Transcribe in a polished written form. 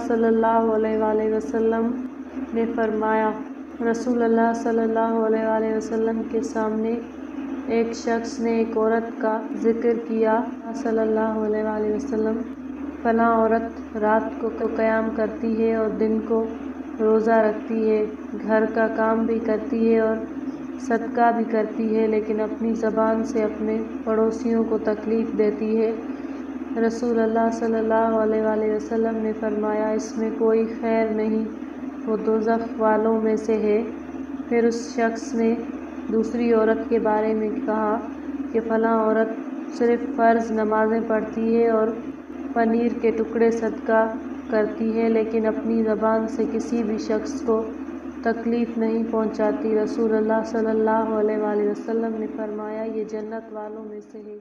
सल्लल्लाहु अलैहि वसल्लम ने फरमाया, रसूल अल्लाह सल्लल्लाहु अलैहि वसल्लम के सामने एक शख्स ने एक औरत का जिक्र किया। सल्लल्लाहु अलैहि वसल्लम, फलां औरत रात को क़याम करती है और दिन को रोज़ा रखती है, घर का काम भी करती है और सदका भी करती है, लेकिन अपनी ज़बान से अपने पड़ोसियों को तकलीफ़ देती है। रसूल अल्लाह सल्लल्लाहु अलैहि वसल्लम ने फरमाया, इसमें कोई खैर नहीं, वो दोज़ख वालों में से है। फिर उस शख्स ने दूसरी औरत के बारे में कहा कि फ़लाँ औरत सिर्फ़ फ़र्ज़ नमाज़ें पढ़ती है और पनीर के टुकड़े सदका करती है, लेकिन अपनी ज़बान से किसी भी शख्स को तकलीफ़ नहीं पहुँचाती। रसूल अल्लाह सल्लल्लाहु अलैहि वसल्लम ने फरमाया, ये जन्नत वालों में से है।